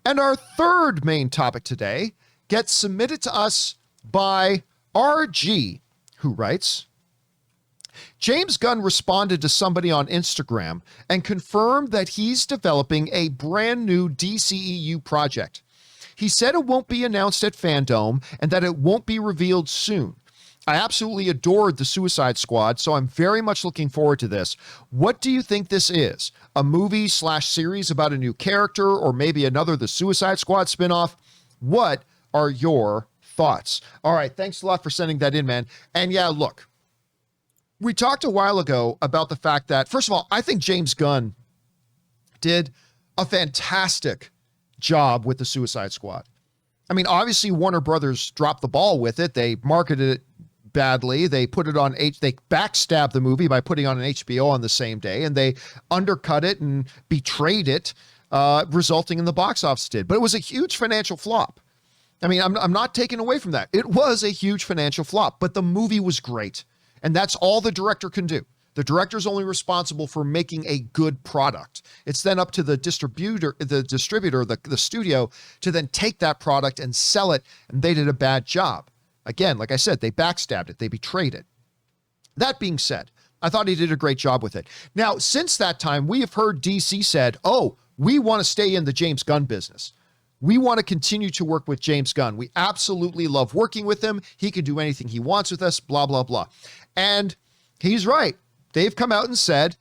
And our third main topic today gets submitted to us by RG, who writes, James Gunn responded to somebody on Instagram and confirmed that he's developing a brand new DCEU project. He said it won't be announced at Fandom and that it won't be revealed soon. I absolutely adored the Suicide Squad, so I'm very much looking forward to this. What do you think this is? A movie/series about a new character, or maybe another The Suicide Squad spinoff? What are your thoughts? All right, thanks a lot for sending that in, man. And yeah, look, we talked a while ago about the fact that, first of all, I think James Gunn did a fantastic job with the Suicide Squad. I mean, obviously Warner Brothers dropped the ball with it. They marketed it badly. They put it on they backstabbed the movie by putting on an HBO on the same day, and they undercut it and betrayed it, resulting in the box office did. But it was a huge financial flop. I mean, I'm not taking away from that. It was a huge financial flop, but the movie was great. And that's all the director can do. The director's only responsible for making a good product. It's then up to the distributor, the studio, to then take that product and sell it, and they did a bad job. Again, like I said, they backstabbed it. They betrayed it. That being said, I thought he did a great job with it. Now, since that time, we have heard DC said, oh, we want to stay in the James Gunn business. We want to continue to work with James Gunn. We absolutely love working with him. He can do anything he wants with us, blah, blah, blah. And he's right. They've come out and said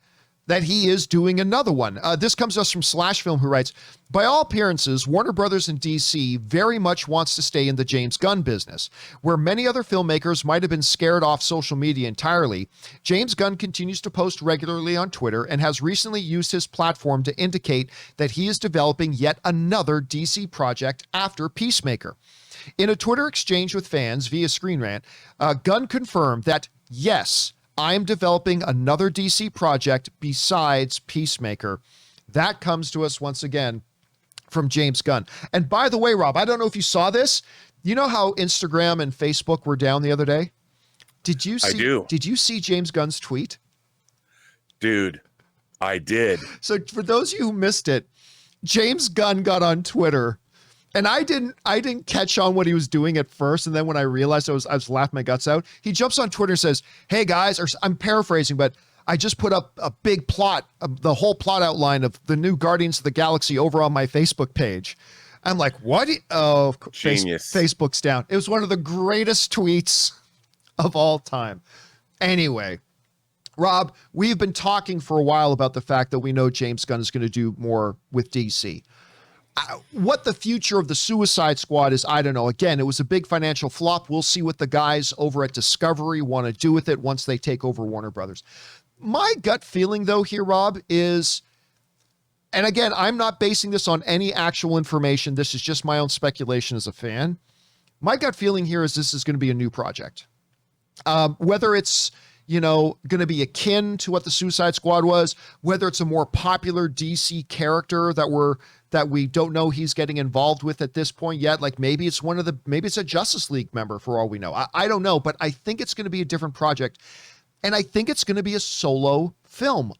that he is doing another one. This comes to us from Slash Film, who writes, by all appearances, Warner Brothers and DC very much wants to stay in the James Gunn business. Where many other filmmakers might have been scared off social media entirely, James Gunn continues to post regularly on Twitter and has recently used his platform to indicate that he is developing yet another DC project after Peacemaker. In a Twitter exchange with fans via Screen Rant, Gunn confirmed that, yes, I am developing another DC project besides Peacemaker. That comes to us once again from James Gunn. And by the way, Rob, I don't know if you saw this. You know how Instagram and Facebook were down the other day? Did you see James Gunn's tweet? Dude, I did. So for those of you who missed it, James Gunn got on Twitter, and I didn't catch on what he was doing at first. And then when I realized I was laughing my guts out, he jumps on Twitter and says, hey guys, or I'm paraphrasing, but I just put up a big plot, the whole plot outline of the new Guardians of the Galaxy over on my Facebook page. I'm like, what? Oh, genius. Facebook's down. It was one of the greatest tweets of all time. Anyway, Rob, we've been talking for a while about the fact that we know James Gunn is going to do more with DC. What the future of the Suicide Squad is, I don't know. Again, it was a big financial flop. We'll see what the guys over at Discovery want to do with it once they take over Warner Brothers. My gut feeling, though, here, Rob, is, and again, I'm not basing this on any actual information. This is just my own speculation as a fan. My gut feeling here is this is going to be a new project. Whether it's, going to be akin to what the Suicide Squad was, whether it's a more popular DC character that we don't know he's getting involved with at this point yet. Like maybe it's maybe it's a Justice League member for all we know. I don't know, but I think it's going to be a different project. And I think it's going to be a solo film.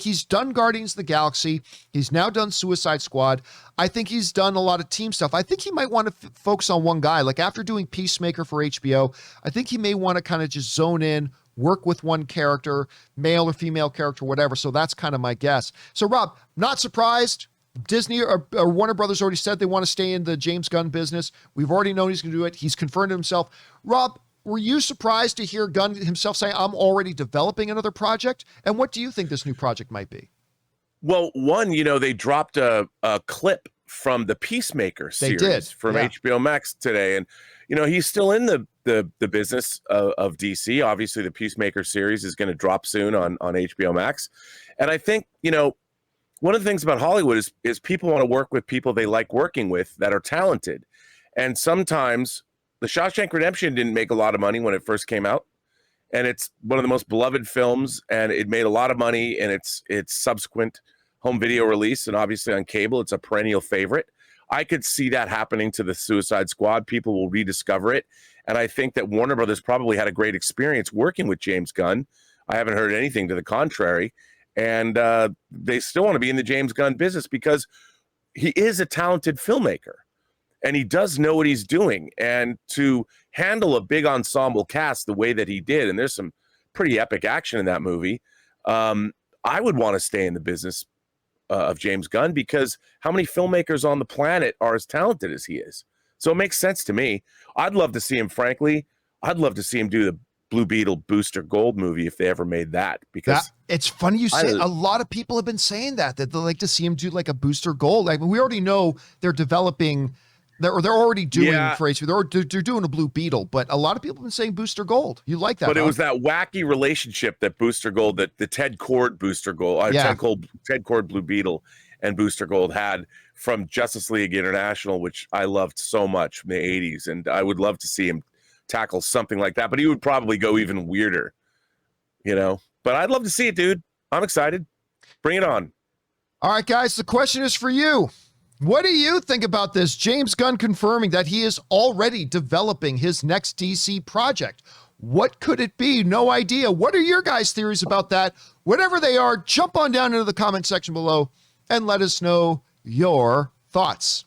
He's done Guardians of the Galaxy. He's now done Suicide Squad. I think he's done a lot of team stuff. I think he might want to focus on one guy. Like after doing Peacemaker for HBO, I think he may want to kind of just zone in, work with one character, male or female character, whatever. So that's kind of my guess. So Rob, not surprised. Disney or Warner Brothers already said they want to stay in the James Gunn business. We've already known he's going to do it. He's confirmed himself. Rob, were you surprised to hear Gunn himself say, I'm already developing another project? And what do you think this new project might be? Well, one, they dropped a clip from the Peacemaker series from HBO Max today. And, he's still in the business of DC. Obviously, the Peacemaker series is going to drop soon on HBO Max. And I think, one of the things about Hollywood is people want to work with people they like working with that are talented. And sometimes The Shawshank Redemption didn't make a lot of money when it first came out. And it's one of the most beloved films, and it made a lot of money in its subsequent home video release. And obviously on cable, it's a perennial favorite. I could see that happening to the Suicide Squad. People will rediscover it. And I think that Warner Brothers probably had a great experience working with James Gunn. I haven't heard anything to the contrary. And they still want to be in the James Gunn business because he is a talented filmmaker, and he does know what he's doing. And to handle a big ensemble cast the way that he did, and there's some pretty epic action in that movie, I would want to stay in the business of James Gunn, because how many filmmakers on the planet are as talented as he is? So it makes sense to me. I'd love to see him, frankly. I'd love to see him do the Blue Beetle Booster Gold movie if they ever made that, because it's funny you say a lot of people have been saying that they'd like to see him do like a Booster Gold. Like, we already know they're developing, they're already doing for HBO. They're doing a Blue Beetle, but a lot of people have been saying Booster Gold. You like that? But it was that wacky relationship that Booster Gold, that the Ted Kord Booster Gold, Ted Kord Blue Beetle and Booster Gold had from Justice League International, which I loved so much from the 80s, and I would love to see him tackle something like that, but he would probably go even weirder, but I'd love to see it, dude. I'm excited. Bring it on. All right, guys, the question is for you. What do you think about this? James Gunn confirming that he is already developing his next DC project. What could it be? No idea. What are your guys' theories about that? Whatever they are, jump on down into the comment section below and let us know your thoughts.